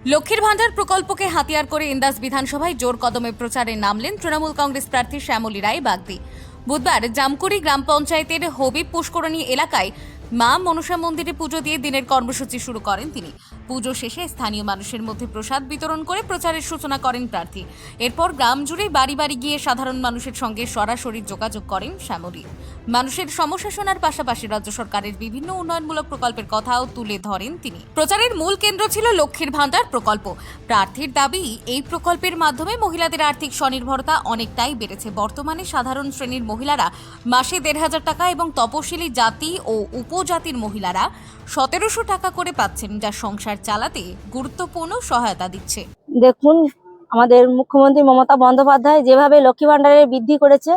লক্ষ্মীর ভান্ডার প্রকল্পকে হাতিয়ার করে ইন্দাস বিধানসভায় জোর কদমে প্রচারে নামলেন তৃণমূল কংগ্রেস প্রার্থী শ্যামলী রায় বাগদি। বুধবার জামকুড়ি গ্রাম পঞ্চায়েতের হবিব পুষ্করণী এলাকায় মা মনসা মন্দিরে পুজো দিয়ে দিনের কর্মসূচি শুরু করেন তিনি। পুজো শেষে স্থানীয় মানুষের মধ্যে প্রসাদ বিতরণ করে প্রচারের সূচনা করেন প্রার্থী। এরপর গ্রাম জুড়ে বাড়ি বাড়ি গিয়ে সাধারণ মানুষের সঙ্গে সরাসরি যোগাযোগ করেন শ্যামলী। মানুষের সমস্যা শোনার পাশাপাশি রাজ্য সরকারের বিভিন্ন উন্নয়নমূলক প্রকল্পের কথাও তুলে ধরেন তিনি। প্রচারের মূল কেন্দ্র ছিল লক্ষ্মীর ভান্ডার প্রকল্প। প্রার্থীর দাবি, এই প্রকল্পের মাধ্যমে মহিলাদের আর্থিক স্বনির্ভরতা অনেকটাই বেড়েছে। বর্তমানে সাধারণ শ্রেণীর মহিলারা মাসে ১,৫০০ টাকা এবং তপশিলি জাতি ও উপজাতির মহিলারা ১৭০০ টাকা করে পাচ্ছেন, যা সংসার চালাতে গুরুত্বপূর্ণ সহায়তা দিচ্ছে। দেখুন, আমাদের মুখ্যমন্ত্রী মমতা বন্দ্যোপাধ্যায় যেভাবে লক্ষ্মী ভান্ডারের বৃদ্ধি করেছে,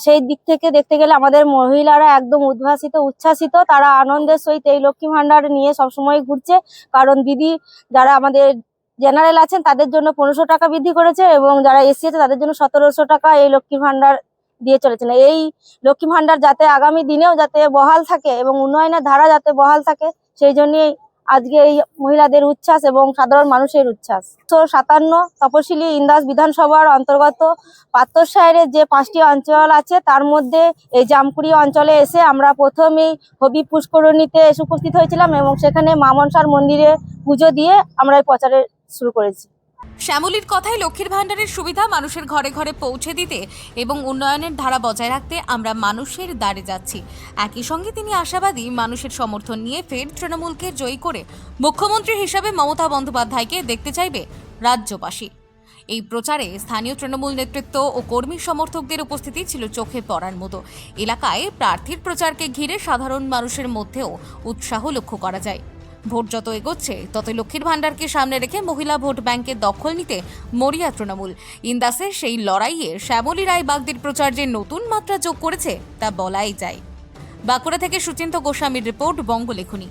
সেই দিক থেকে দেখতে গেলে আমাদের মহিলারা একদম উচ্ছ্বাসিত। তারা আনন্দের সহিত এই লক্ষ্মী ভান্ডার নিয়ে সবসময় ঘুরছে। কারণ দিদি যারা আমাদের জেনারেল আছেন তাদের জন্য ১৫০০ টাকা বৃদ্ধি করেছে এবং যারা এসসি আছে তাদের জন্য ১৭০০ টাকা এই লক্ষ্মী ভান্ডার দিয়ে চলেছেন। এই লক্ষ্মী ভান্ডার যাতে আগামী দিনেও যাতে বহাল থাকে এবং উন্নয়নের ধারা যাতে বহাল থাকে, সেই জন্যই আজকে এই মহিলাদের উচ্ছ্বাস এবং সাধারণ মানুষের উচ্ছ্বাস। 57 তপশিলি ইন্দাস বিধানসভার অন্তর্গত পাত্রসাহের যে 5টি অঞ্চল আছে, তার মধ্যে এই জামকুড়ি অঞ্চলে এসে আমরা প্রথমেই হবিব পুষ্করণীতে এসে উপস্থিত হয়েছিলাম এবং সেখানে মা মনসার মন্দিরে পুজো দিয়ে আমরা এই প্রচারে শুরু করেছি। শ্যামলীর কথায়, লক্ষ্মীর ভান্ডারের সুবিধা মানুষের ঘরে ঘরে পৌঁছে দিতে এবং উন্নয়নের ধারা বজায় রাখতে আমরা মানুষের দ্বারে যাচ্ছি। একই সঙ্গে তিনি আশাবাদী, মানুষের সমর্থন নিয়ে ফের তৃণমূলকে জয়ী করে মুখ্যমন্ত্রী হিসাবে মমতা বন্দ্যোপাধ্যায়কে দেখতে চাইবে রাজ্যবাসী। এই প্রচারে স্থানীয় তৃণমূল নেতৃত্ব ও কর্মী সমর্থকদের উপস্থিতি ছিল চোখে পড়ার মতো। এলাকায় প্রার্থীর প্রচারকে ঘিরে সাধারণ মানুষের মধ্যেও উৎসাহ লক্ষ্য করা যায়। ভোট যত এগোচ্ছে তত লক্ষ্মীর ভান্ডারকে সামনে রেখে মহিলা ভোট ব্যাংকের দখল নিতে মরিয়া তৃণমূল। ইন্দাসের সেই লড়াইয়ে শ্যামলী রায় বাগদির প্রচার যে নতুন মাত্রা যোগ করেছে তা বলাই যায়। বাঁকুড়া থেকে সুচিন্ত গোস্বামীর রিপোর্ট, বঙ্গলেখনী।